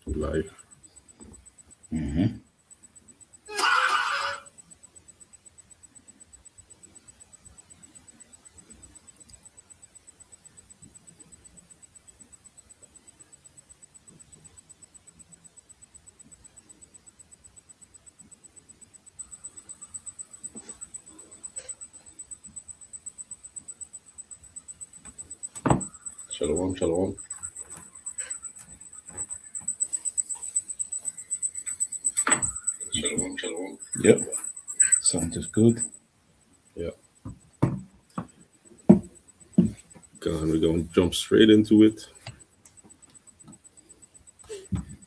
Life. Mhm. Shalom, shalom. Shalom, shalom. Yep. Sound is good. Yeah. God, we're going to jump straight into it.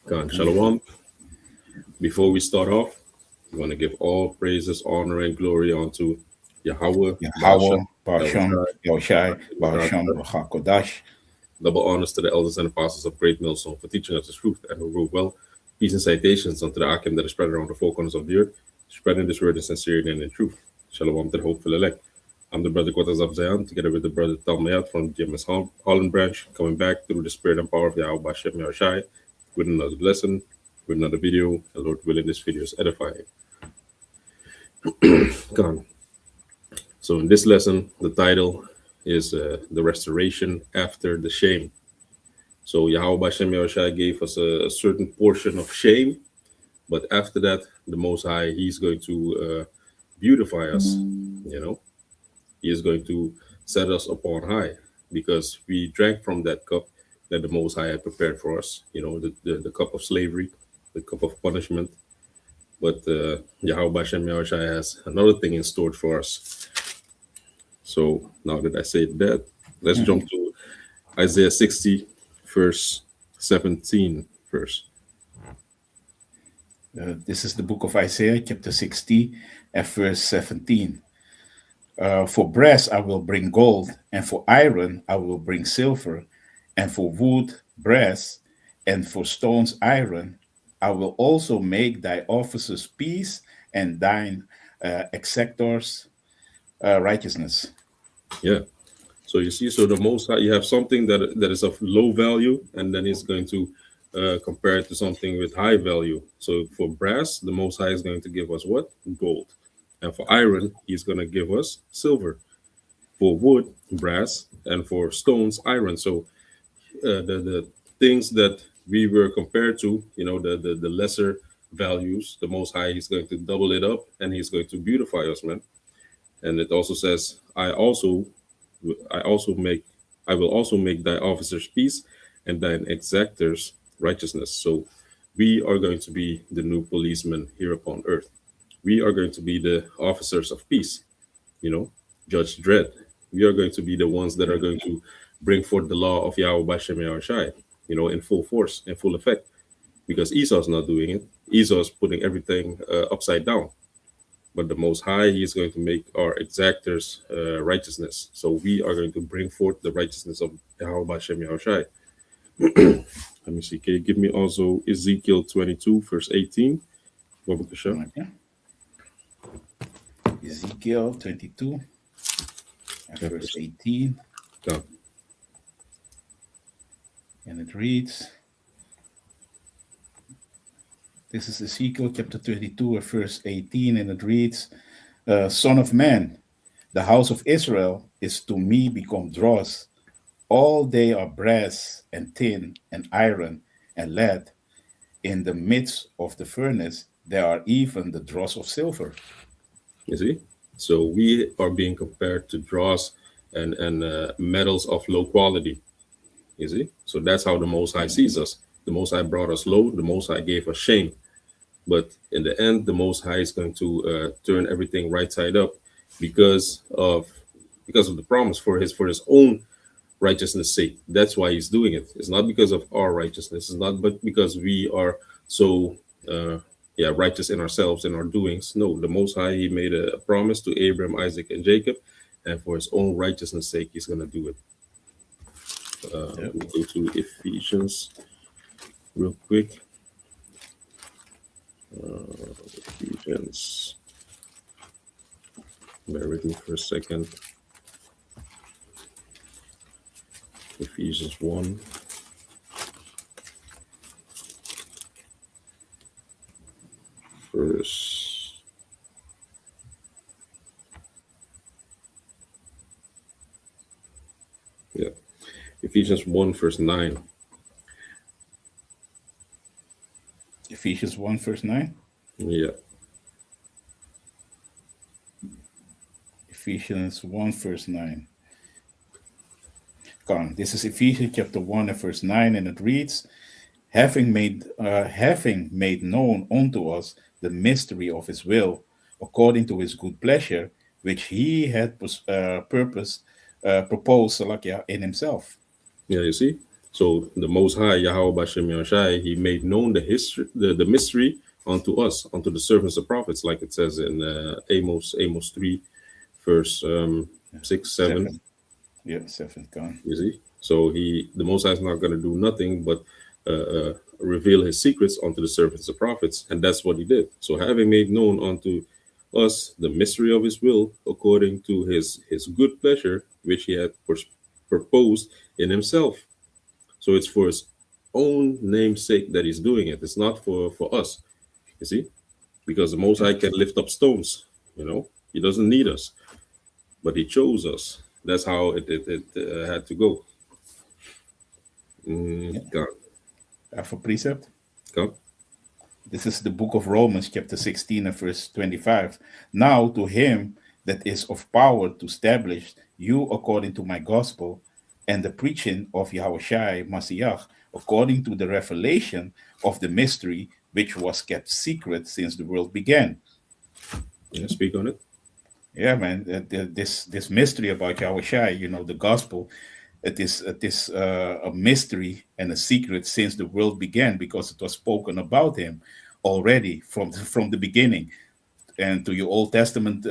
God, Okay. shalom. Before we start off, we want to give all praises, honor, and glory unto Yahweh, Bashem, Yahweh, Barsham, Yahushai, Yahushai, God, Barsham, Rachakodash. double honors to the elders and apostles of Great Millstone for teaching us the truth and who rule well. Peace and citations unto the Akim that is spread around the four corners of the earth, spreading this word in sincerity and in truth. Shalom to the hopeful elect. I'm the brother Quarters of Zion, together with the brother Talmayat from GMS Holland branch, coming back through the spirit and power of Yahweh Bashem Yahushai with another lesson, with another video, and Lord willing, this video is edifying. Gone. So in this lesson, the title is The Restoration After the Shame. So Yahweh Bashem Yahushua gave us a certain portion of shame, but after that, the Most High, He's going to beautify us. You know, He is going to set us upon high because we drank from that cup that the Most High had prepared for us. You know, the cup of slavery, the cup of punishment. But Yahweh Bashem Yahushua has another thing in store for us. So now that I said that, let's Mhm. jump to Isaiah 60, verse 17 first. This is the book of Isaiah, chapter 60, and verse 17. For brass I will bring gold, and for iron I will bring silver, and for wood brass, and for stones iron. I will also make thy officers peace, and thine exactors righteousness. Yeah. So you see, so the most high, you have something that is of low value, and then it's going to compare it to something with high value. So for brass, the most high is going to give us what? Gold. And for iron, he's going to give us silver. For wood, brass, and for stones, iron. So the things that we were compared to, you know, the lesser values, the most high, he's going to double it up and he's going to beautify us, man. And it also says, I also make, I will also make thy officers peace and thine exactors righteousness. So we are going to be the new policemen here upon earth. We are going to be the officers of peace, you know, Judge Dredd. We are going to be the ones that are going to bring forth the law of Yahweh Bashem Yahushai, you know, in full force, in full effect, because Esau's not doing it. Esau's putting everything upside down. But the Most High, He is going to make our exactors righteousness. So we are going to bring forth the righteousness of Yahweh Bashem Yahushai. Let me see. Can you give me also Ezekiel 22, verse 18? Wabakasha. Okay. Ezekiel 22, and Yeah, verse 18, yeah, and it reads, this is Ezekiel chapter 22, and verse 18, and it reads, Son of man, the house of Israel is to me become dross. All they are brass and tin and iron and lead. In the midst of the furnace, there are even the dross of silver. you see? So we are being compared to dross and metals of low quality. You see? So that's how the Most High sees us. The Most High brought us low. The Most High gave us shame. But in the end, the Most High is going to turn everything right side up because of the promise for his own righteousness' sake. That's why He's doing it. It's not because of our righteousness. It's not but because we are so righteous in ourselves and our doings. No, the Most High, He made a promise to Abraham, Isaac, and Jacob, and for His own righteousness' sake, He's going to do it. Yep. Let me go to Ephesians real quick. Ephesians. Bear with me for a second. Ephesians 1. verse. Yeah, Ephesians 1, verse 9. Ephesians 1, verse 9. Yeah, Ephesians 1, verse 9. Come, this is Ephesians chapter 1 and verse 9, and it reads, having made known unto us the mystery of his will, according to his good pleasure, which he had proposed Salakia, in himself. yeah, you see? So the Most High, Yahweh Bashem Yahushai, he made known the history, the mystery unto us, unto the servants of prophets, like it says in Amos 3, verse 6, 7. 7. Yeah, 7. Come. You see? So the Most High is not going to do nothing but reveal his secrets unto the servants of prophets. And that's what he did. So having made known unto us the mystery of his will, according to his good pleasure, which he had proposed in himself. So it's for his own name's sake that he's doing it. It's not for us, you see? Because the Most High can lift up stones, He doesn't need us, but he chose us. That's how it had to go. God. For precept. God. This is the book of Romans, chapter 16 and verse 25. Now to him that is of power to establish you according to my gospel and the preaching of Yahushai Mashiach, according to the revelation of the mystery which was kept secret since the world began. Yeah, speak on it. Yeah, man. This mystery about Yahushai, the gospel, it is a mystery and a secret since the world began, because it was spoken about him already from the beginning. And to your Old Testament,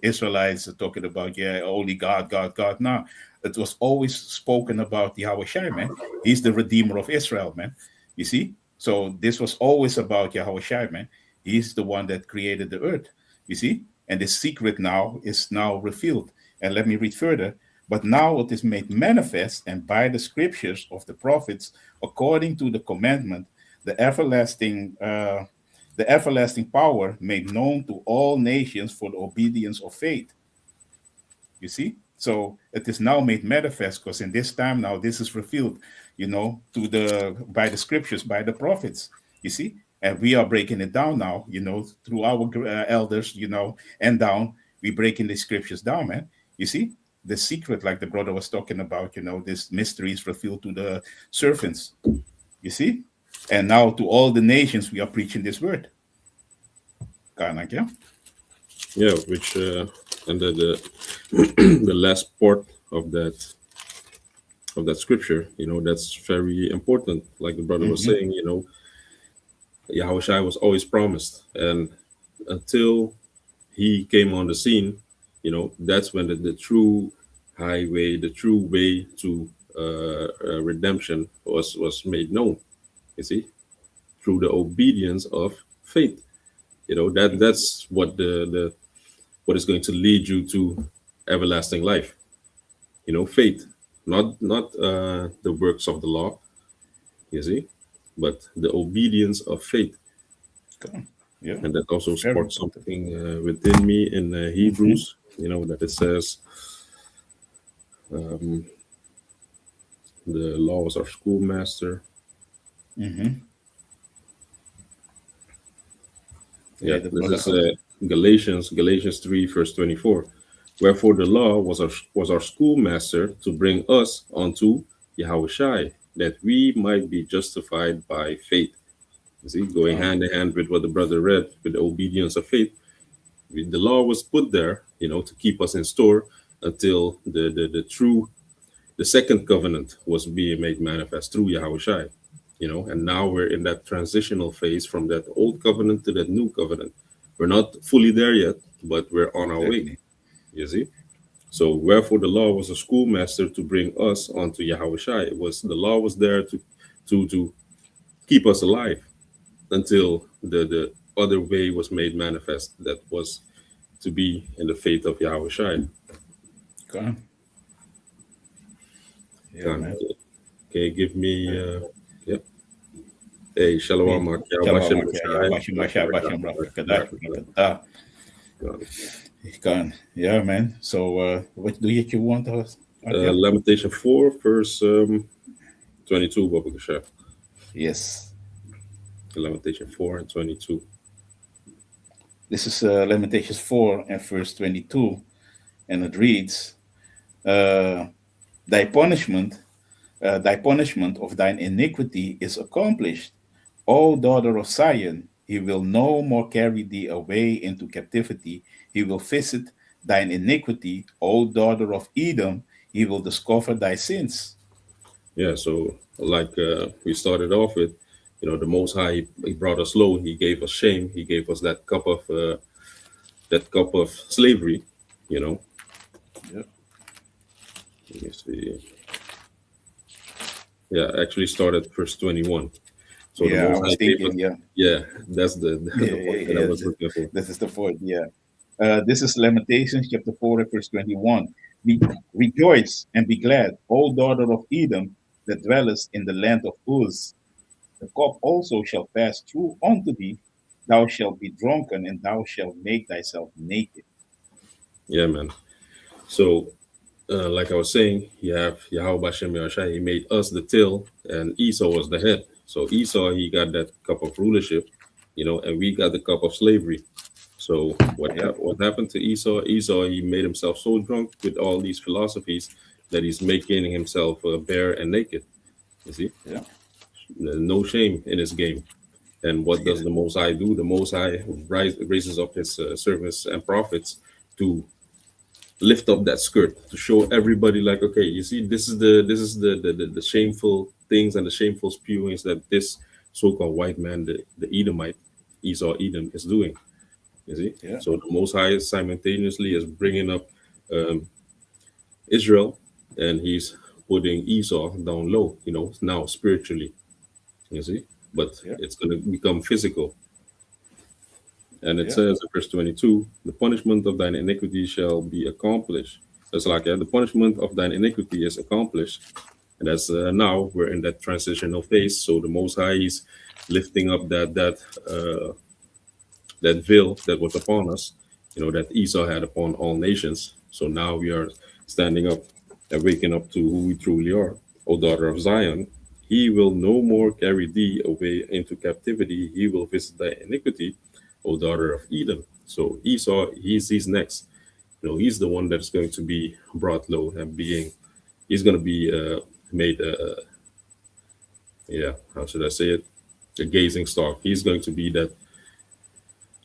Israelites are talking about, only God, God, God. Now, it was always spoken about Yahushai, man. He's the Redeemer of Israel, man. You see? So this was always about Yahushai, man. He's the one that created the earth, you see? And this secret now is now revealed. And let me read further. But now it is made manifest, and by the scriptures of the prophets, according to the commandment, the everlasting power made known to all nations for the obedience of faith. You see? So it is now made manifest, because in this time now this is revealed, by the scriptures, by the prophets. You see? And we are breaking it down now, through our elders, and down. We breaking the scriptures down, man. You see? The secret, like the brother was talking about, this mystery is revealed to the servants. You see? And now to all the nations, we are preaching this word. Kanak, yeah? Yeah, which and the the last part of that scripture, that's very important. Like the brother was saying, Yahushua was always promised, and until he came on the scene, that's when the true highway, the true way to redemption was made known. You see, through the obedience of faith. That's what what is going to lead you to everlasting life. Faith, not the works of the law. You see, but the obedience of faith. Yeah. And that also sparks something within me in Hebrews, that it says the law was our schoolmaster. Yeah, this is Galatians 3, verse 24. Wherefore the law was our schoolmaster to bring us unto Yahushai, that we might be justified by faith. You see, going hand in hand with what the brother read, with the obedience of faith. The law was put there, to keep us in store until the second covenant was being made manifest through Yahushai. And now we're in that transitional phase from that old covenant to that new covenant. We're not fully there yet, but we're on our way. You see? So wherefore the law was a schoolmaster to bring us onto Yahushai. The law was there to keep us alive until the other way was made manifest, that was to be in the faith of Yahushai. Okay. Yeah, Okay, give me yep. Hey, Hey, Shalom, Akia, shalom, Bashem, Akia, ya, Shai, Bashim, Basha, Bashim, Rakata, Rakata, Rakata. Rakata. Ich kann. Yeah, man. So, what do you want us, Akia? Lamentation 4, verse 22, Baba Kasha. Yes. Lamentation 4 and 22. This is Lamentations 4 and verse 22, and it reads, uh, Thy punishment, thy punishment of thine iniquity is accomplished. O daughter of Zion, he will no more carry thee away into captivity. He will visit thine iniquity. O daughter of Edom, he will discover thy sins. Yeah, so like we started off with, the Most High, he brought us low. He gave us shame. He gave us that cup of slavery. You know, Yep. let me see. Yeah, actually started verse 21. So the Yeah, I Most was High gave us. thinking, yeah, Yeah, that's the yeah, the point that I yeah, was looking for. this is the point, yeah. This is Lamentations chapter 4, verse 21. Rejoice and be glad, O daughter of Edom, that dwellest in the land of Uz. The cup also shall pass through unto thee. Thou shalt be drunken, and thou shalt make thyself naked. Yeah, man. So like I was saying, you have Yahweh Bashem Yahushai, he made us the tail, and Esau was the head. So Esau, he got that cup of rulership, and we got the cup of slavery. So Yeah, what happened to Esau? Esau, he made himself so drunk with all these philosophies that he's making himself bare and naked. You see, yeah, no shame in his game. And what yeah, does the Most High do? The Most High raises up his servants and prophets to lift up that skirt to show everybody, like, okay, you see, this is the shameful things and the shameful spewings that this so-called white man, the Edomite, Esau Edom, is doing. You see, yeah, so the Most High simultaneously is bringing up um, Israel, and he's putting Esau down low, now spiritually. You see, but yeah, it's going to become physical. And it yeah, says in verse 22, the punishment of thine iniquity shall be accomplished. It's like, the punishment of thine iniquity is accomplished. And that's now we're in that transitional phase. So the Most High is lifting up that veil that was upon us, that Esau had upon all nations. So now we are standing up and waking up to who we truly are. O daughter of Zion, he will no more carry thee away into captivity. He will visit thy iniquity, O daughter of Edom. So Esau, he's next. He's the one that's going to be brought low and he's going to be made, yeah, how should I say it? A gazing star. He's going to be that,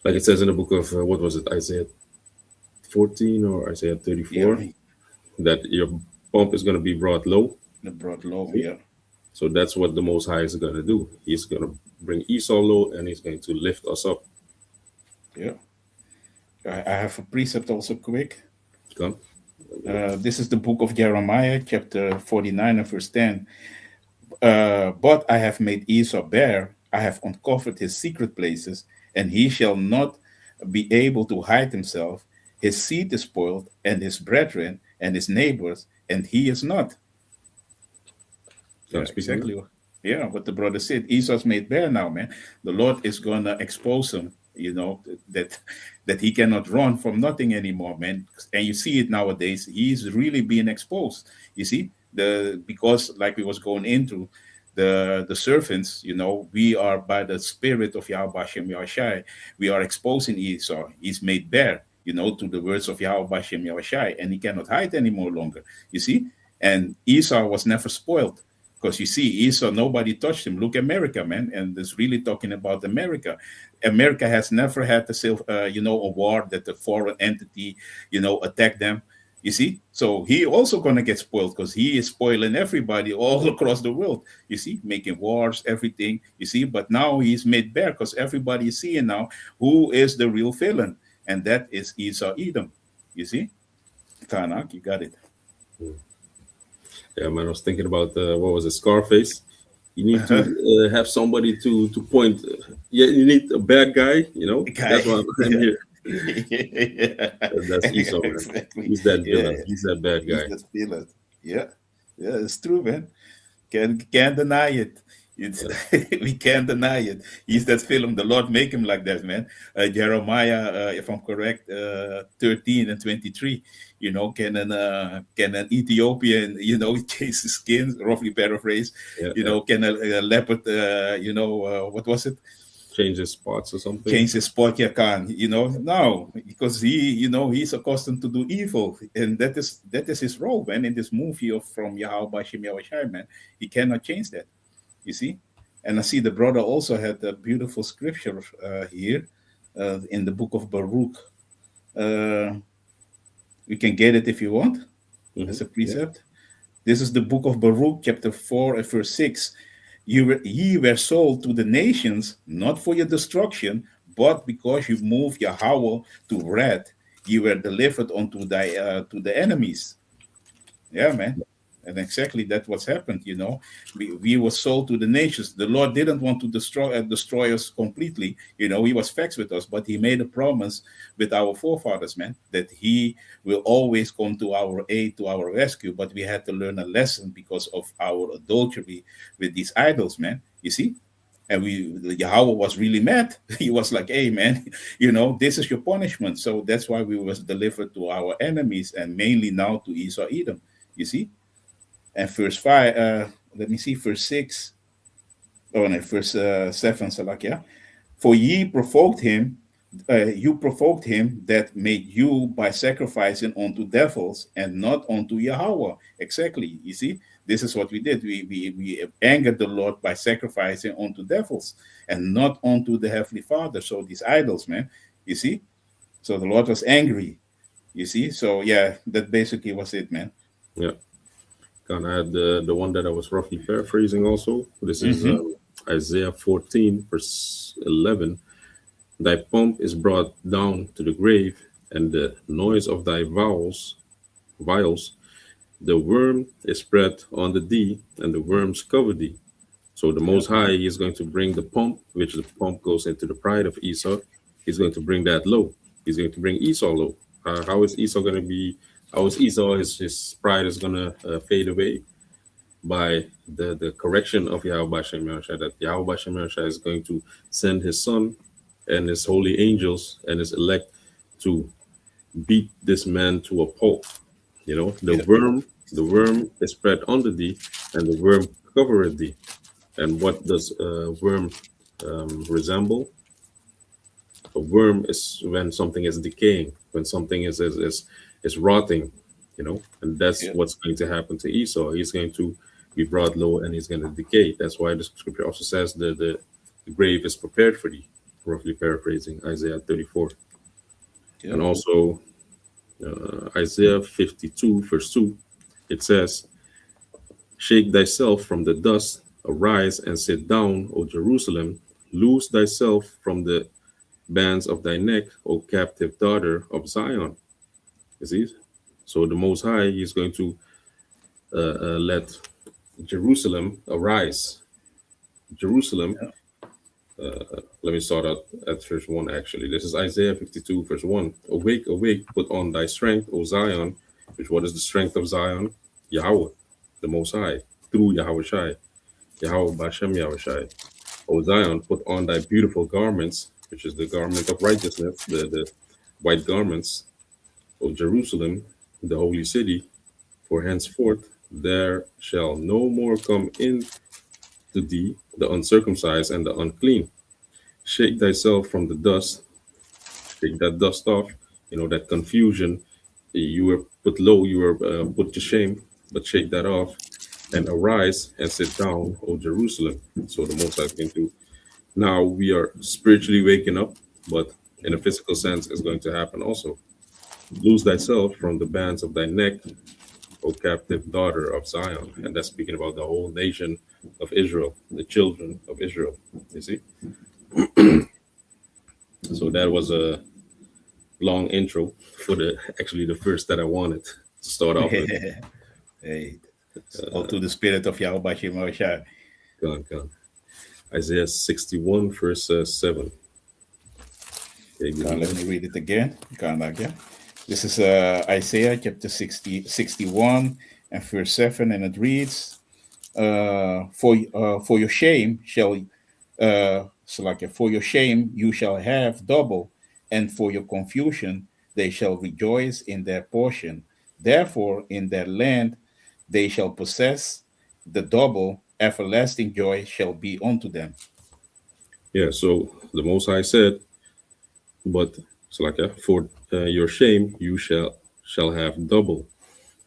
like it says in the book of, what was it, Isaiah 14 or Isaiah yeah. 34, that your pump is going to be brought low. The broad low, See? yeah, So that's what the Most High is going to do. He's going to bring Esau low, and he's going to lift us up. yeah. I have a precept also quick. Come. This is the book of Jeremiah, chapter 49 and verse 10. But I have made Esau bare, I have uncovered his secret places, and he shall not be able to hide himself. His seed is spoiled, and his brethren and his neighbors, and he is not. Can I Yeah, speak on exactly. Yeah, what the brother said. Esau's made bare now, man. The Lord is gonna expose him. That he cannot run from nothing anymore, man. And you see it nowadays. He's really being exposed. You see because like we was going into the servants. We are by the spirit of Yahweh Shem Yahushai. We are exposing Esau. He's made bare. To the words of Yahweh Shem Yahushai, and he cannot hide anymore longer. You see, and Esau was never spoiled. Because you see, Esau, nobody touched him. Look, America, man, and it's really talking about America. America has never had a war that the foreign entity, attacked them. You see, so he also gonna get spoiled because he is spoiling everybody all across the world. You see, making wars, everything. You see, but now he's made bare because everybody is seeing now who is the real villain, and that is Esau Edom. You see, Tanak, you got it. Yeah, man, I was thinking about, what was it, Scarface? You need to have somebody to point. Yeah, you need a bad guy, That's why I'm Yeah. here. Yeah, That's Esau, man. exactly. He's that Yeah, villain. He's that bad he's guy. the villain. Yeah, yeah, it's true, man. Can't deny it. It's we can't deny it. He's that film. The Lord make him like that, man. Jeremiah, if I'm correct, 13:23. Can an Ethiopian, change his skin? Roughly paraphrase. Yeah, yeah. Can a leopard, what was it? Change his spots or something. Change his spot? Yeah, can no, because he's accustomed to do evil, and that is his role, man. In this movie from Yahweh Bashem Yahushai, man, he cannot change that. You see, and I see the brother also had a beautiful scripture here in the book of Baruch. You can get it if you want as a precept. This is the book of Baruch, chapter 4, and verse 6. Ye were sold to the nations, not for your destruction, but because you moved Yahweh to wrath, ye were delivered unto to the enemies. Yeah, man. And exactly that's what's happened. We were sold to the nations. The Lord didn't want to destroy us completely. He was vexed with us, but he made a promise with our forefathers, man, that he will always come to our aid, to our rescue. But we had to learn a lesson because of our adultery with these idols, man. You see? And Yahweh was really mad. He was like, hey, man, this is your punishment. So that's why we was delivered to our enemies, and mainly now to Esau Edom. You see? And verse 5, let me see, verse 6. Oh, no, verse 7, Salakia. For you provoked him that made you by sacrificing unto devils and not unto Yahweh. Exactly. You see, this is what we did. We angered the Lord by sacrificing unto devils and not unto the Heavenly Father. So these idols, man, you see. So the Lord was angry. You see. So yeah, that basically was it, man. Yeah. And I had the one that I was roughly paraphrasing also. This is Isaiah 14, verse 11. Thy pomp is brought down to the grave, and the noise of thy vials, the worm is spread on thee, and the worms cover thee. So the Most High is going to bring the pomp, which the pomp goes into the pride of Esau. He's going to bring that low. He's going to bring Esau low. How is Esau going to be? How is Esau? His pride is going to fade away by the correction of Yahweh Bashem Yahushai, that Yahweh Bashem Yahushai is going to send his son and his holy angels and his elect to beat this man to a pulp. The worm is spread under thee, and the worm covereth thee. And what does a worm resemble? A worm is when something is decaying, when something is rotting, and that's what's going to happen to Esau. He's going to be brought low and he's going to decay. That's why the scripture also says the grave is prepared for thee, roughly paraphrasing Isaiah 34. And also Isaiah 52, verse 2, it says, shake thyself from the dust, arise and sit down, O Jerusalem, loose thyself from the bands of thy neck, O captive daughter of Zion. You see? So the Most High is going to let Jerusalem arise. Jerusalem, let me start out at verse 1 actually. This is Isaiah 52, verse 1. Awake, awake, put on thy strength, O Zion. Which what is the strength of Zion? Yahweh, the Most High, through Yahushai. Yahweh Bashem Yahushai. O Zion, put on thy beautiful garments, which is the garment of righteousness, the white garments. O Jerusalem, the holy city, for henceforth there shall no more come in to thee the uncircumcised and the unclean. Shake thyself from the dust, shake that dust off, that confusion. You were put low, you were put to shame, but shake that off and arise and sit down, O Jerusalem. So the Most High is going to, now we are spiritually waking up, but in a physical sense, it's going to happen also. Loose thyself from the bands of thy neck, O captive daughter of Zion. And that's speaking about the whole nation of Israel, the children of Israel. You see? So that was a long intro for the first that I wanted to start off with. Hey, all to the spirit of Yahweh Bashem Yahushai. Come. Isaiah 61, verse 7. Okay, let me read it again. This is Isaiah chapter 61 and verse 7, and it reads, For your shame shall for your shame you shall have double, and for your confusion they shall rejoice in their portion. Therefore, in their land they shall possess the double. Everlasting joy shall be unto them. Yeah. So the Most High said, but for your shame you shall have double.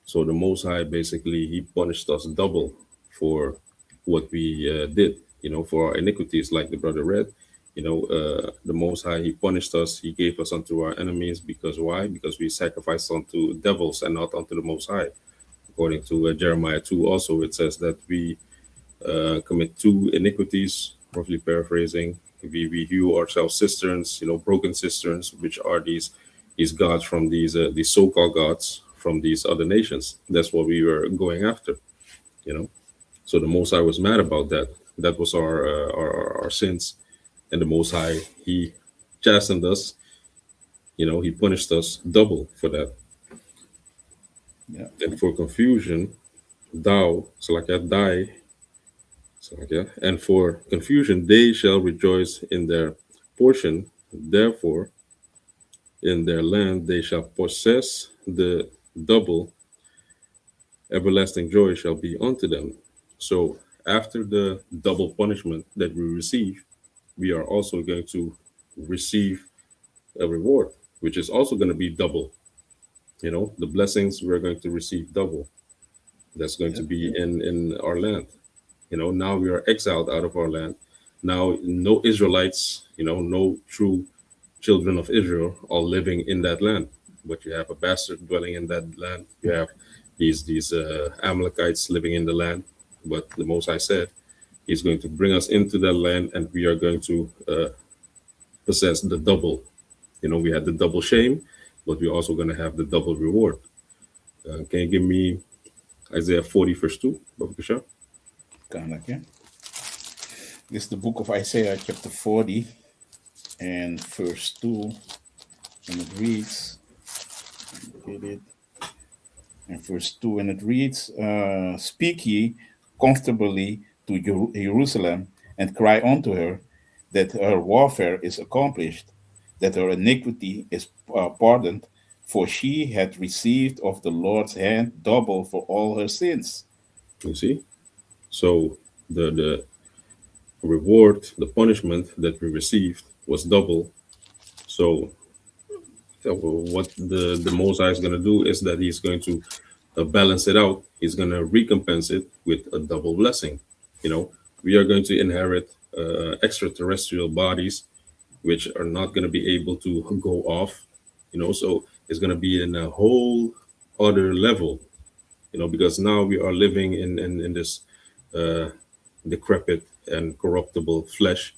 So the Most High basically he punished us double for what we did. For our iniquities, like the brother read. The Most High he punished us. He gave us unto our enemies because why? Because we sacrificed unto devils and not unto the Most High. According to Jeremiah 2, also it says that we commit two iniquities, roughly paraphrasing. We hew ourselves cisterns, broken cisterns, which are these gods from these so-called gods from these other nations. That's what we were going after, you know. So the Most High was mad about that. That was our sins, and the Most High he chastened us. He punished us double for that. Yeah. And for confusion, thou, die. So, and for confusion, they shall rejoice in their portion. Therefore, in their land they shall possess the double. Everlasting joy shall be unto them. So, after the double punishment that we receive, we are also going to receive a reward, which is also going to be double. The blessings we're going to receive double. That's going to Yeah. be in our land. Now we are exiled out of our land. Now no Israelites, no true children of Israel are living in that land. But you have a bastard dwelling in that land. You have these Amalekites living in the land. But the Most High said He's going to bring us into that land, and we are going to possess the double. We had the double shame, but we're also going to have the double reward. Can you give me Isaiah 40 verse 2, Baba Kishar? Okay. This is the book of Isaiah, chapter 40, and verse 2, and it reads, get it, and verse 2, and it reads, Speak ye comfortably to Jerusalem, and cry unto her that her warfare is accomplished, that her iniquity is pardoned, for she had received of the Lord's hand double for all her sins. You see? So the reward, the punishment that we received was double. So what the Most High is going to do is that he's going to balance it out. He's going to recompense it with a double blessing. We are going to inherit extraterrestrial bodies, which are not going to be able to go off. So it's going to be in a whole other level. Because now we are living in this decrepit and corruptible flesh.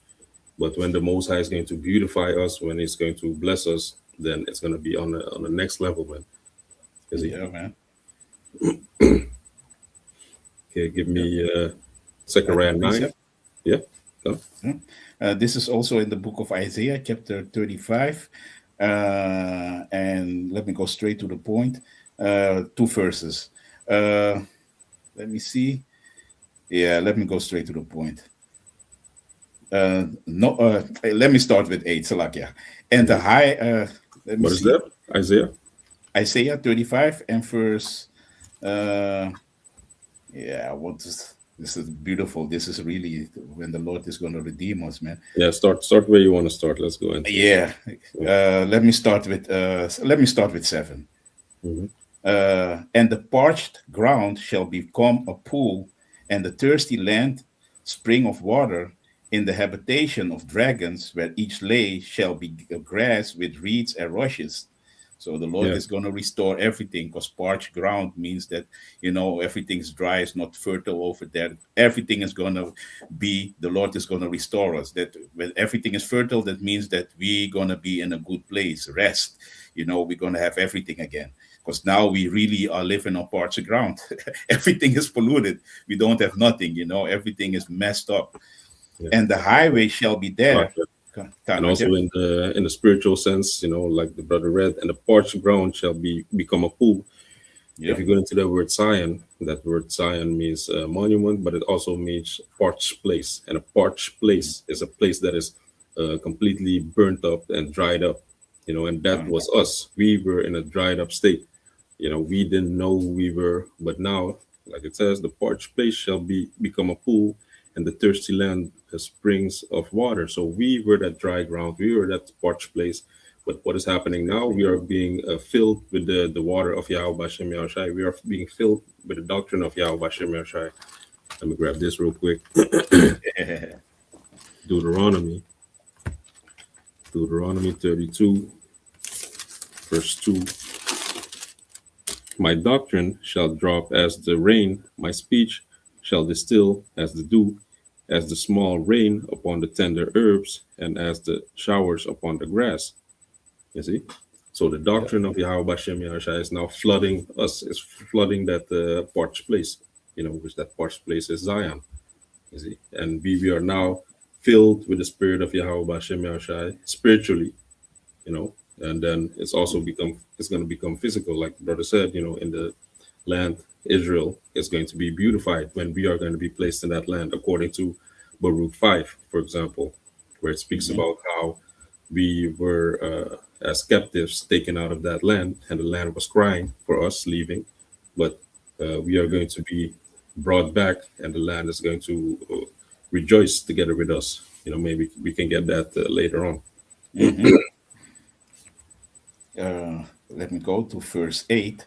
But when the Most High is going to beautify us, when He's going to bless us, then it's going to be on the next level, man. Yeah, man. Okay, give me Zechariah 9. Yeah. Go. This is also in the book of Isaiah, chapter 35. And let me go straight to the point. Two verses. Let me see. Yeah, let me go straight to the point. Let me start with 8, Salakia. And the high, let me What is see. that? Isaiah? Isaiah 35 and verse, this is beautiful. This is really when the Lord is going to redeem us, man. Yeah, start where you want to start. Let's go in. Yeah. Let me start with 7. Mhm. And the parched ground shall become a pool, and the thirsty land spring of water. In the habitation of dragons, where each lay shall be grass with reeds and rushes. So the Lord Yeah. is going to restore everything, because parched ground means that everything's dry, it's not fertile over there. Everything is going to be, the Lord is going to restore us. That when everything is fertile, that means that we're going to be in a good place, rest. We're going to have everything again. Because now we really are living on parched ground. Everything is polluted. We don't have nothing. Everything is messed up. Yeah. And the highway shall be there. And also in the spiritual sense, like the brother read, and the parched ground shall become a pool. If Yeah. you go into the word Zion, that word Zion means monument, but it also means parched place. And a parched Mhm. place is a place that is completely burnt up and dried up, and that Uh, was us. We were in a dried up state. We didn't know who we were, but now, like it says, the parched place shall become a pool, and the thirsty land springs of water. So we were that dry ground, we were that parched place. But what is happening now? We exactly. are being filled with the water of Yahweh Bashem Yahushai. We are being filled with the doctrine of Yahweh Bashem Yahushai. Let me grab this real quick. Deuteronomy, Deuteronomy 32, verse 2. My doctrine shall drop as the rain, my speech shall distill as the dew, as the small rain upon the tender herbs, and as the showers upon the grass. You see? So the Yeah. doctrine of Yahweh Bashem Yahushua is now flooding us, is flooding that parched place, which that parched place is Zion. You see? And we are now filled with the spirit of Yahweh Bashem Yahushua spiritually, and then it's going to become physical, like the brother said, in the land. Israel is going to be beautified when we are going to be placed in that land, according to Baruch 5, for example, where it speaks Mhm. about how we were as captives taken out of that land, and the land was crying for us leaving, but we are going to be brought back, and the land is going to rejoice together with us. Maybe we can get that later on. Mhm. Let me go to verse 8.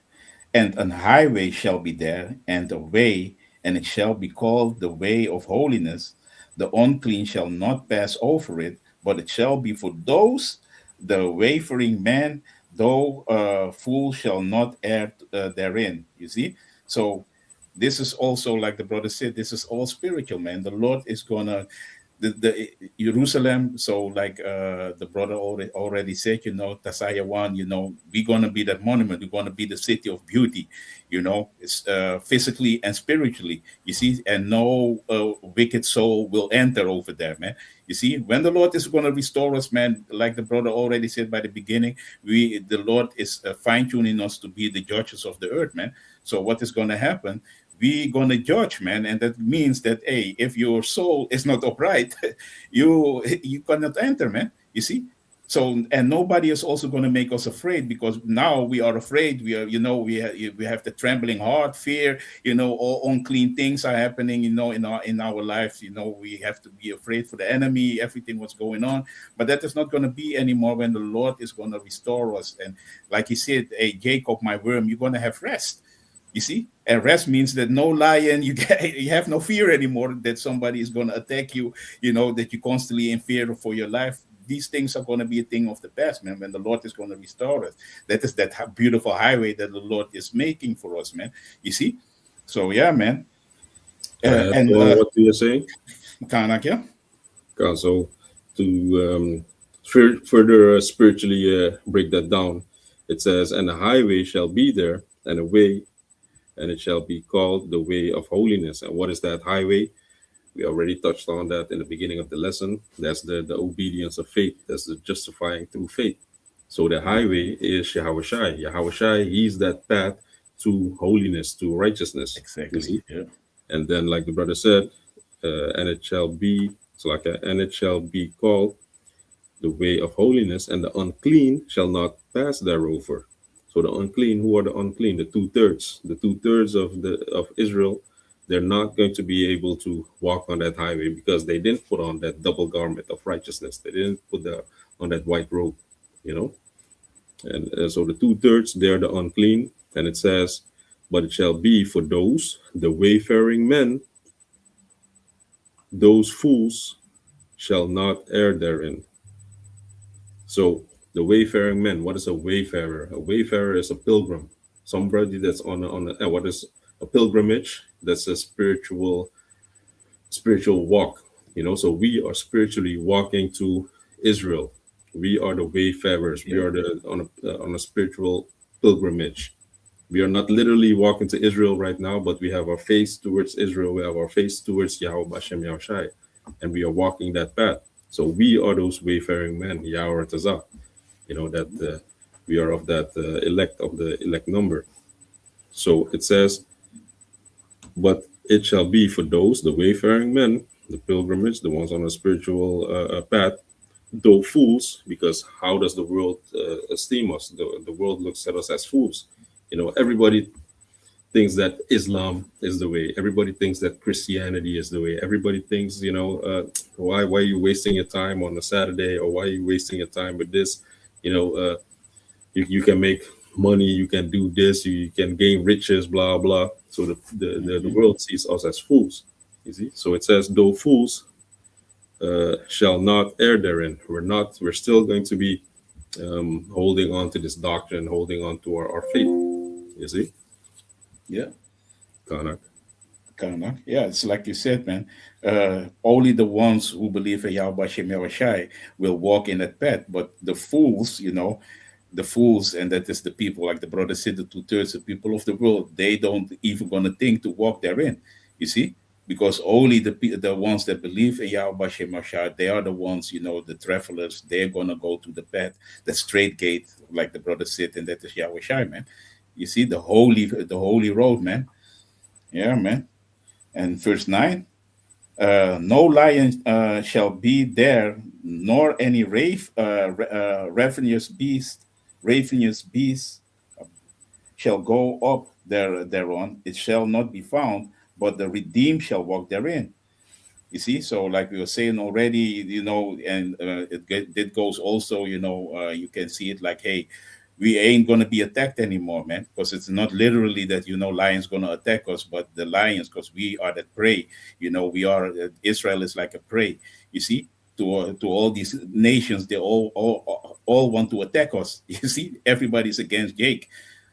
And an highway shall be there, and a way, and it shall be called the way of holiness. The unclean shall not pass over it, but it shall be for those, the wavering man, though fool shall not err therein. You see? So this is also, like the brother said, this is all spiritual, man. The Lord is gonna the Jerusalem. So like the brother already said, Tasaya one, we're gonna be that monument. We're gonna be the city of beauty. It's physically and spiritually. You see, and no wicked soul will enter over there, man. You see, when the Lord is gonna restore us, man, like the brother already said by the beginning, the Lord is fine tuning us to be the judges of the earth, man. So what is gonna happen? We gonna judge, man, and that means that, hey, if your soul is not upright, you cannot enter, man. You see. So, and nobody is also going to make us afraid, because now we are afraid. We are, we have the trembling heart, fear. All unclean things are happening. In our lives. We have to be afraid for the enemy. Everything what's going on, but that is not going to be anymore when the Lord is going to restore us. And like He said, "Hey, Jacob, my worm, you're going to have rest." You see, and rest means that no lion, you have no fear anymore that somebody is going to attack you. That you constantly in fear for your life. These things are going to be a thing of the past, man. When the Lord is going to restore us, that is that beautiful highway that the Lord is making for us, man. You see, so yeah, man. Go ahead. And Go on, what you are saying? Kanak, yeah. So to further spiritually break that down, it says, "And a highway shall be there, and a way, and it shall be called the way of holiness." And what is that highway? We already touched on that in the beginning of the lesson. That's the obedience of faith. That's the justifying through faith. So the highwai is Yahweh Shai. Yahweh Shai, he's that path to holiness, to righteousness. You Exactly. see? Yeah. And then, like the brother said, and it shall be, and it shall be called the way of holiness, and the unclean shall not pass thereover. So the unclean, who are the unclean? The two thirds of Israel, they're not going to be able to walk on that highway because they didn't put on that double garment of righteousness. They didn't put on that white robe, you know. And so the two-thirds, they're the unclean, and it says, "But it shall be for those, the wayfaring men, those fools shall not err therein." So the wayfaring men, what is a wayfarer? A wayfarer is a pilgrim, somebody that's what is a pilgrimage? That's a spiritual walk. So we are spiritually walking to Israel. We are the wayfarers. We Yeah. are on a spiritual pilgrimage. We are not literally walking to Israel right now, but we have our face towards Israel. We have our face towards Yahweh Hashem Yahushai, and we are walking that path. So we are those wayfaring men, Yahweh Tazah, that we are of that elect number. So it says, but it shall be for those, the wayfaring men, the pilgrimage, the ones on a spiritual path, though fools, because how does the world esteem us? The world looks at us as fools. Everybody thinks that Islam is the way. Everybody thinks that Christianity is the way. Everybody thinks, why are you wasting your time on a Saturday, or why are you wasting your time with this? You know, you can make money, you can do this, you can gain riches, blah blah. So the Mhm. world sees us as fools. You see, so it says, though fools shall not err therein. We're still going to be holding on to this doctrine, holding on to our faith. You see, Yeah. Kanak. Kind of. Yeah, it's like you said, man. Only the ones who believe in Yahweh Shem Yahushai will walk in that path. But the fools, the fools, and that is the people, like the brother said, the 2/3 of people of the world, they don't even gonna think to walk therein. You see, because only the ones that believe in Yahweh Shem Yahushai, they are the ones, the travelers. They're gonna go to the path, the straight gate, like the brother said, and that is Yahweh Shai, man. You see, the holy road, man. Yeah, man. And verse 9, no lion shall be there, nor any ravenous beast shall go up thereon. It shall not be found, but the redeemed shall walk therein. You see, so like we were saying already, and it goes also, you can see it like, hey, we ain't gonna be attacked anymore, man, because it's not literally that lions gonna attack us, but the lions, because we are that prey. We are Israel is like a prey. You see, to all these nations, they all want to attack us. You see, everybody's against Jake.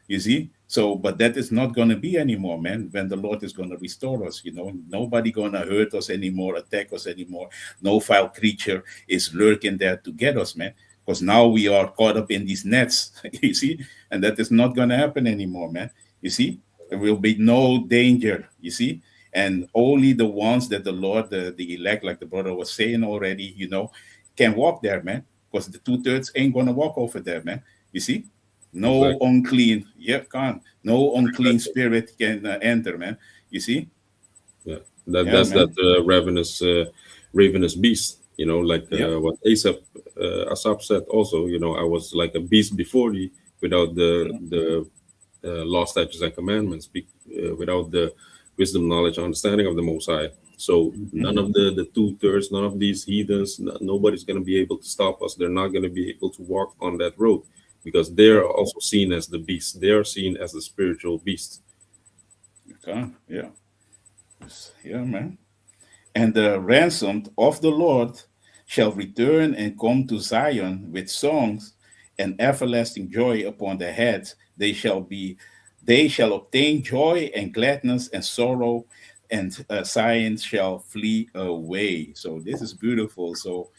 You see? So, but that is not going to be anymore, man, when the Lord is going to restore us. Nobody going to hurt us anymore, attack us anymore. No foul creature is lurking there to get us, man, because now we are caught up in these nets. You see? And that is not going to happen anymore, man. You see? There will be no danger. You see? And only the ones that the Lord, the elect, like the brother was saying already, can walk there, man, because the 2/3 ain't going to walk over there, man. You see? No Exactly. unclean, yeah, can't. No unclean spirit can enter, man. You see? Yeah, that Yeah, that's that man. ravenous beast. Like Yeah. what Asap said. Also, I was like a beast before thee, without the law, statutes, and commandments, without the wisdom, knowledge, understanding of the Most High. So Mhm. none of the 2/3, none of these heathens, nobody's going to be able to stop us. They're not going to be able to walk on that road, because they're also seen as the beast. They are seen as the spiritual beast. Okay. Yeah. Yeah, man. And the ransomed of the Lord shall return and come to Zion with songs and everlasting joy upon their heads. They shall obtain joy and gladness, and sorrow and Zion shall flee away. So this is beautiful. So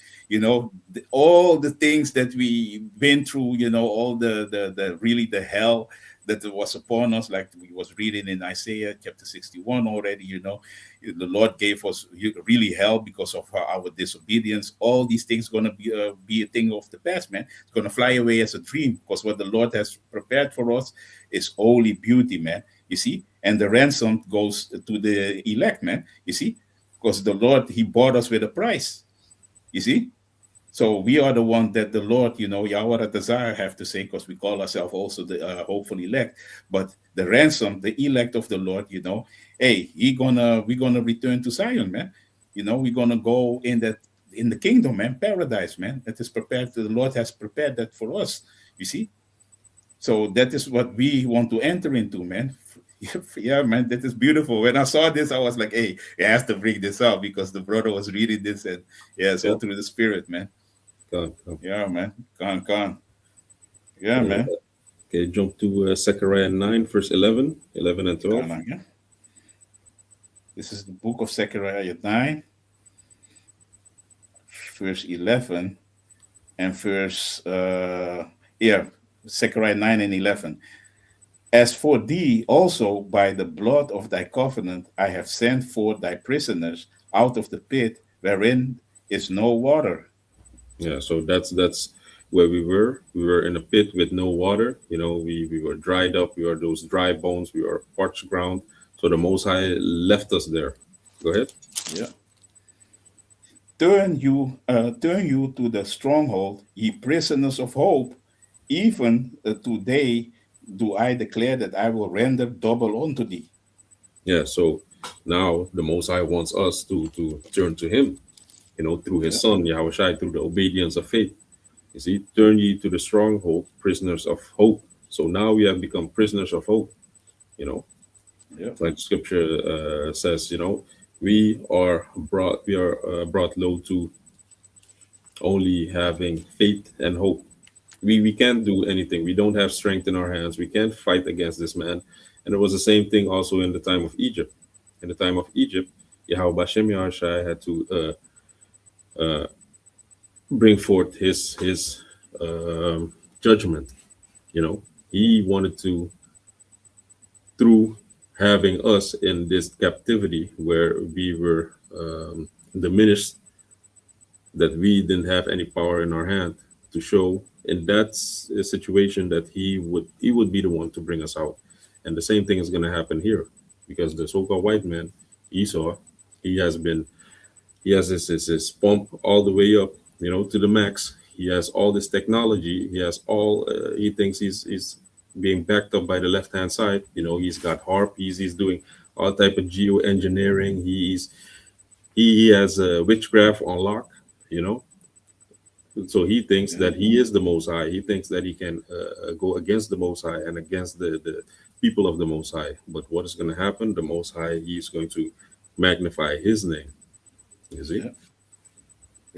all the things that we been through, all the really the hell that was upon us, like we was reading in Isaiah chapter 61 already. The Lord gave us really hell because of our disobedience. All these things gonna be a thing of the past, man. It's gonna fly away as a dream, because what the Lord has prepared for us is only beauty, man. You see, and the ransom goes to the elect, man. You see, because the Lord, He bought us with a price. You see, so we are the one that the Lord, Yahweh desire, have to say, because we call ourselves also the hopeful elect. But the ransom, the elect of the Lord, hey, we're gonna return to Zion, man. We're gonna go in the kingdom, man, paradise, man. That is prepared. The Lord has prepared that for us. You see, so that is what we want to enter into, man. Yeah, man, that is beautiful. When I saw this, I was like, hey, I have to bring this up because the brother was reading this, and yeah, Yeah. so through the spirit, man. Come, come. Yeah, man. Gone. Yeah, Uh, man. okay, jump to Zechariah 9, verse 11 and 12. Gone, yeah. This is the book of Zechariah 9, verse 11, and yeah, Zechariah 9 and 11. As for thee also, by the blood of thy covenant, I have sent forth thy prisoners out of the pit wherein is no water. Yeah, so that's where we were in a pit with no water. You know, we were dried up. We were those dry bones. We were parched ground. So the Most High left us there. Go ahead. Yeah. Turn you to the stronghold, ye prisoners of hope. Even today do I declare that I will render double unto thee. Yeah. So now the Most High wants us to turn to Him. You know, through His Yeah. Son Yahweh Shai, through the obedience of faith. You see, turn ye to the stronghold, prisoners of hope. So now we have become prisoners of hope. You know, Yeah. like Scripture says, you know, we are brought low to only having faith and hope. We can't do anything. We don't have strength in our hands. We can't fight against this man. And it was the same thing also in the time of Egypt. In the time of Egypt, Yahweh Bashem Yahushai had to bring forth his judgment. You know, he wanted to, through having us in this captivity where we were diminished, that we didn't have any power in our hand, to show in that situation that he would be the one to bring us out. And the same thing is going to happen here, because the so-called white man Esau, he has been he has his pump all the way up, you know, to the max. He has all this technology. He has all. He thinks he's being backed up by the left hand side. You know, he's got harp. He's doing all type of geoengineering. He has witchcraft on lock. You know, so he thinks Yeah. that he is the Most High. He thinks that he can go against the Most High and against the people of the Most High. But what is going to happen? The Most High, he is going to magnify his name. You see? Yeah.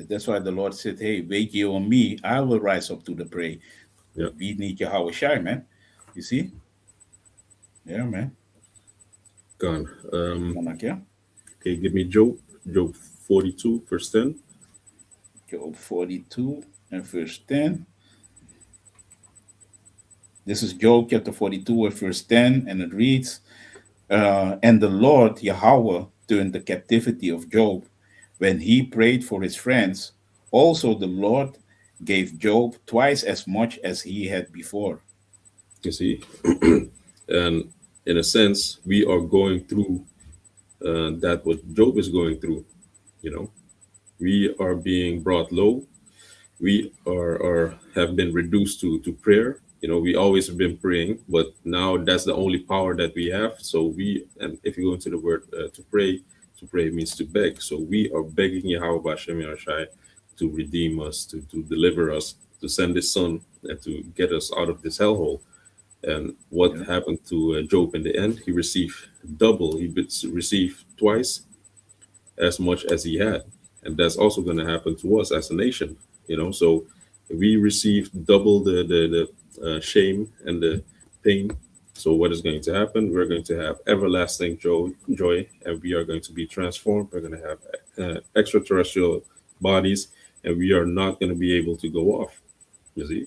That's why the Lord said, "Hey, wait ye on me, I will rise up to the prey." Yeah. We need Yahweh Shai, man. You see? Yeah, man. Gone. Monak, yeah. Okay, give me Job 42, verse 10. Job 42 and verse 10. This is Job chapter 42 and verse 10, and it reads, and the Lord Yahweh turned the captivity of Job when he prayed for his friends. Also, the Lord gave Job twice as much as he had before. You see? And in a sense, we are going through that what Job is going through. You know, we are being brought low. We are have been reduced to prayer. You know, we always have been praying, but now that's the only power that we have. So and if you go into the word to pray means to beg. So we are begging Yahweh Bashem Yahushai to redeem us, to deliver us, to send his son, and to get us out of this hellhole. And what Yeah. happened to Job in the end? He received double. Received twice as much as he had, and that's also going to happen to us as a nation. You know, so we receive double the shame and the pain. So what is going to happen? We're going to have everlasting joy, and we are going to be transformed. We're going to have extraterrestrial bodies, and we are not going to be able to go off. You see,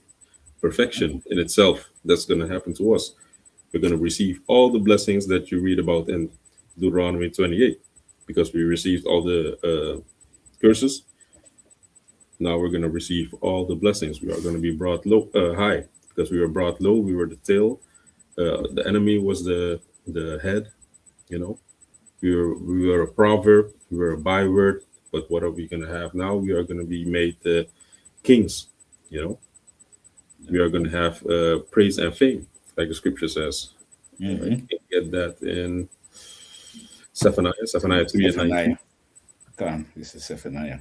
perfection in itself. That's going to happen to us. We're going to receive all the blessings that you read about in Deuteronomy 28, because we received all the curses. Now we're going to receive all the blessings. We are going to be brought high, because we were brought low. We were the tail. The enemy was the head. You know, we were a proverb. We were a byword. But what are we going to have now? We are going to be made kings. You know, we are going to have praise and fame, like the scripture says. I Mhm. can get that in Zephaniah 3 and 19. Zephaniah. Come, this is Zephaniah.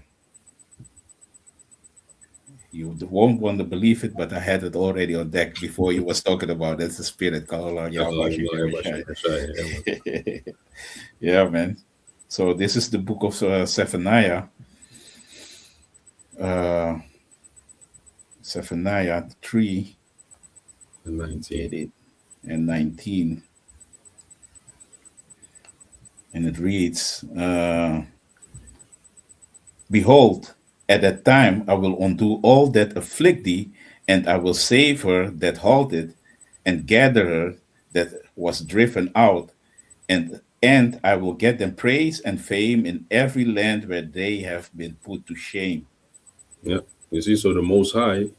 You won't want to believe it, but I had it already on deck before you was talking about it. That's the spirit called Yahweh Shai. Yeah, man. So this is the book of Zephaniah. Uh, Zephaniah 3, And 19. get it, and 19. And it reads, Behold, at that time I will undo all that afflict thee, and I will save her that halted, and gather her that was driven out, and I will get them praise and fame in every land where they have been put to shame. Yeah. You see, so the Most High,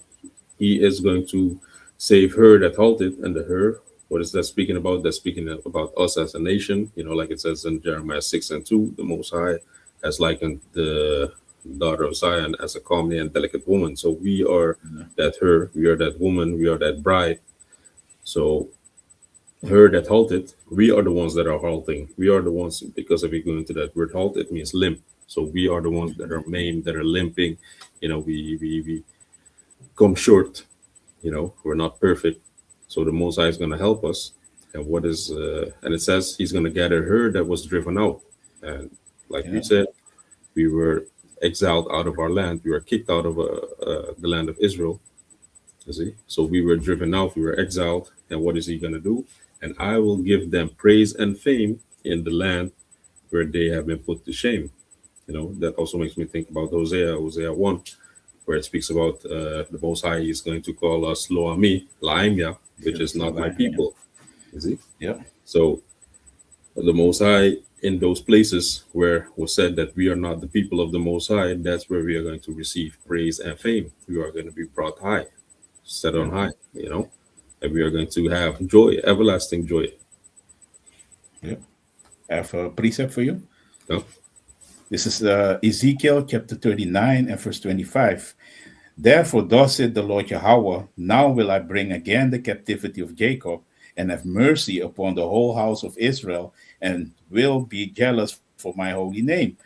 He is going to save her that halted, and the her. What is that speaking about? That's speaking about us as a nation. Like it says in Jeremiah 6:2, the Most High has likened the daughter of Zion as a comely and delicate woman. So we are Yeah. that her, we are that woman, we are that bride. So her that halted, we are the ones that are halting. We are the ones, because if you go into that word halt, it means limp. So we are the ones that are maimed, that are limping. We come short. We're not perfect. So the Most High is going to help us. And it says he's going to gather her that was driven out. And like we Yeah. said, we were exiled out of our land. We were kicked out of the land of Israel. You see? So we were driven out, we were exiled. And what is he going to do? And I will give them praise and fame in the land where they have been put to shame. That also makes me think about Hosea 1, where it speaks about the Most High is going to call us Loami, Laimia, which is Just not my like, yeah. people. You see? Yeah. So the Most High, in those places where was said that we are not the people of the Most High, that's where we are going to receive praise and fame. We are going to be brought high, set on Yeah. high, and we are going to have joy, everlasting joy. Yeah. I have a precept for you. You know? This is Ezekiel chapter 39 and verse 25. Therefore, thus said the Lord Yahweh, now will I bring again the captivity of Jacob and have mercy upon the whole house of Israel and will be jealous for my holy name.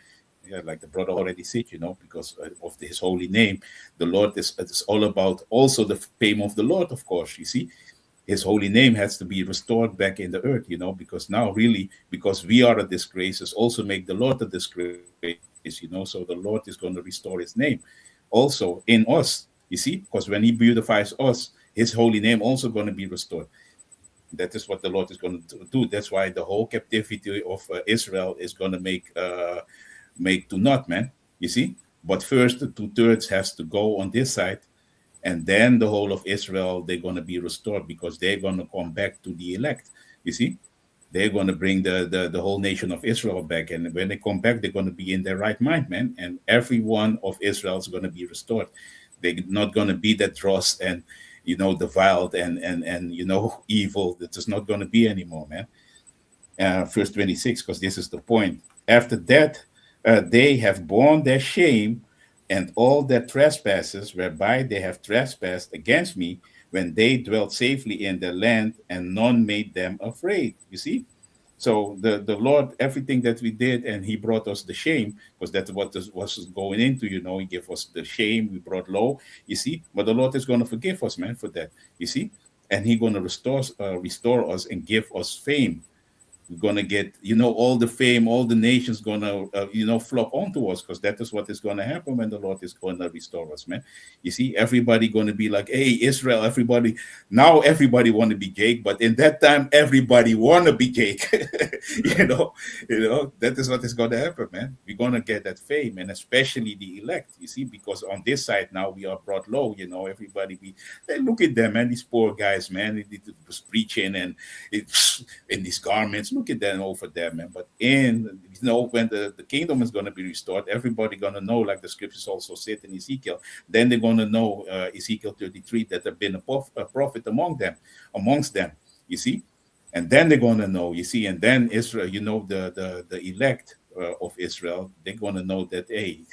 Yeah, like the brother already said, because of his holy name, the Lord is it's all about also the fame of the Lord, of course. You see, his holy name has to be restored back in the earth, because now really, because we are a disgrace, is also make the Lord a disgrace, so the Lord is going to restore his name also in us, you see, because when he beautifies us, his holy name also going to be restored. That is what the Lord is going to do. That's why the whole captivity of Israel is going to make to naught, man. You see, but first the two-thirds has to go on this side, and then the whole of Israel they're going to be restored because they're going to come back to the elect. You see, they're going to bring the whole nation of Israel back, and when they come back, they're going to be in their right mind, man. And every one of Israel is going to be restored. They're not going to be that dross and defiled and evil. That is not going to be anymore, man. Verse 26, because this is the point. After that, they have borne their shame and all their trespasses, whereby they have trespassed against me when they dwelt safely in their land, and none made them afraid. You see? So the Lord, everything that we did, and He brought us the shame, because that's what this was going into. He gave us the shame. We brought low. You see, but the Lord is going to forgive us, man, for that. You see, and He going to restore us and give us fame. We're gonna get, all the fame, all the nations gonna, flock onto us, because that is what is gonna happen when the Lord is gonna restore us, man. You see, everybody gonna be like, "Hey, Israel!" Everybody now, everybody want to be Jake, but in that time, everybody wanna be Jake. That is what is gonna happen, man. We're gonna get that fame, and especially the elect. You see, because on this side now we are brought low. Everybody hey, look at them, man. These poor guys, man. They was preaching and in these garments. Look at them over there, man. But when the kingdom is going to be restored, everybody going to know, like the scriptures also said in Ezekiel, then they're going to know, Ezekiel 33, that there been a prophet amongst them, you see. And then they're going to know, you see, and then Israel, the elect of Israel, they're going to know that, hey,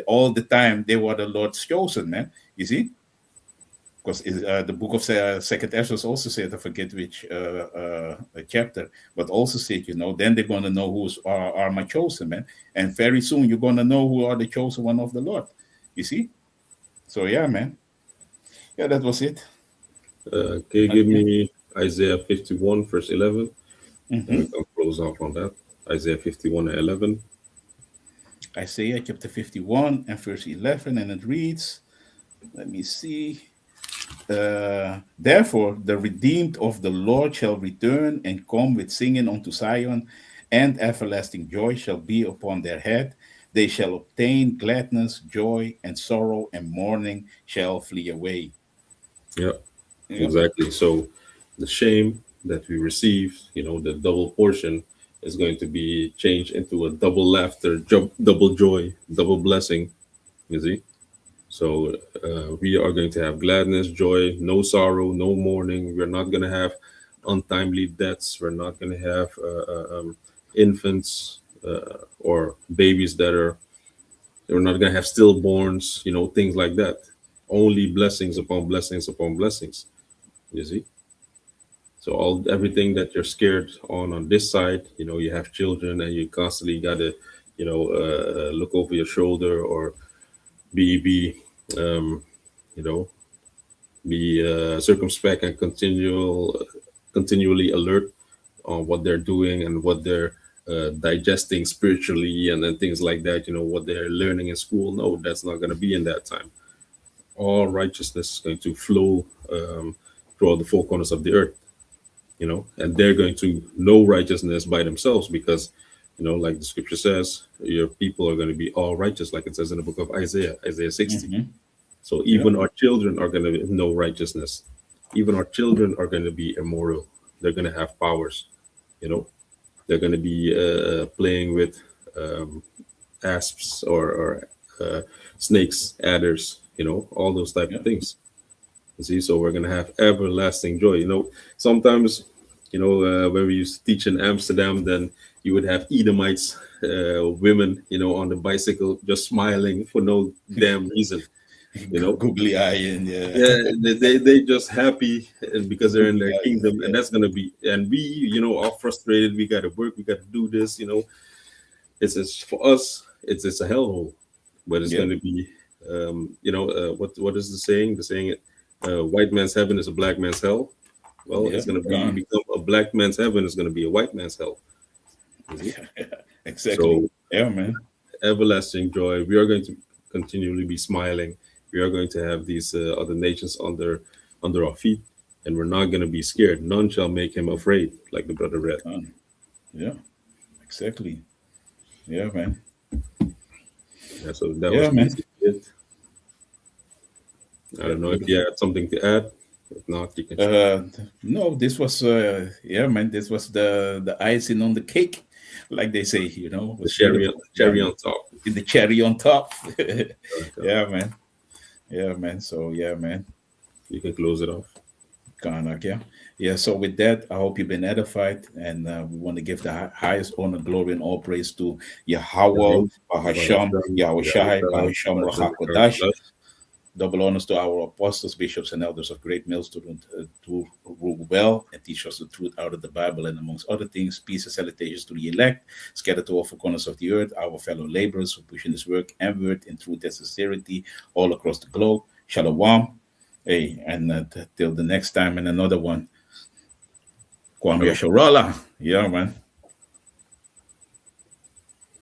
all the time they were the Lord's chosen, man, you see. Because the book of Second Ezra also said, I forget which chapter, but also said, then they're going to know who's are my chosen, man. And very soon you're going to know who are the chosen one of the Lord. You see? So yeah, man. Yeah, that was it. Can you give Yeah. me Isaiah 51, verse 11? And we hmm can close off on that. Isaiah 51 and 11. Isaiah chapter 51 and verse 11, and it reads, let me see. Therefore, the redeemed of the Lord shall return and come with singing unto Zion, and everlasting joy shall be upon their head. They shall obtain gladness, joy, and sorrow, and mourning shall flee away. Yeah, Yeah, exactly. So the shame that we receive, the double portion is going to be changed into a double laughter, double joy, double blessing. You see? So we are going to have gladness, joy, no sorrow, no mourning. We're not going to have untimely deaths. We're not going to have infants or babies that are. We're not going to have stillborns. Things like that. Only blessings upon blessings upon blessings. You see. So everything that you're scared on this side, you have children and you constantly got to, look over your shoulder or be um, you know be circumspect and continually alert on what they're doing and what they're digesting spiritually and then things like that. What they're learning in school. No, that's not going to be in that time. All righteousness is going to flow throughout the four corners of the earth. And they're going to know righteousness by themselves because, like the scripture says, your people are going to be all righteous, like it says in the book of Isaiah 60. Mhm. So even our children are going to know righteousness. Even our children are going to be immoral. They're going to have powers. They're going to be playing with asps or snakes, adders, all those type Yeah. of things. You see, so we're gonna have everlasting joy. Sometimes, when we used to teach in Amsterdam, then you would have Edomites, women, on the bicycle, just smiling for no damn reason. Googly eye and yeah. Yeah, they just happy and because they're in Googly their eye, kingdom, and yeah. that's gonna be. And we, are frustrated. We got to work. We got to do this. It's for us. It's a hellhole, but it's Yeah. going to be. What is the saying? The saying, white man's heaven is a black man's hell. Well, Yeah. it's going to Gone. become a black man's heaven is going to be a white man's hell. You see? Exactly. So Yeah, man. everlasting joy. We are going to continually be smiling. We are going to have these other nations under our feet, and we're not going to be scared. None shall make him afraid, like the brother read. Gone. Yeah. Exactly. Yeah, man. Yeah, so that Yeah, was man. basically it. I don't know if you had something to add. If not, you can. No, this was yeah, man. This was the icing on the cake, like they say. The Was cherry, beautiful. Yeah, cherry man. on top. The cherry on top. Okay. Yeah, man. Yeah, man. So yeah, man. You can close it off. Karnak, yeah. Yeah, so with that, I hope you've been edified, and we want to give the highest honor, glory, and all praise to Yahweh, Bahasham, Yahushai, Bahasham, Rachakodash. Double honors to our apostles, bishops, and elders of great mills to rule well and teach us the truth out of the Bible, and amongst other things, peace and salutations to the elect, scattered to all four corners of the earth, our fellow laborers who push in this work and word in truth and sincerity all across the globe. Shalom. Hey, and till the next time and another one. Kwame Yasharala. Yeah, man.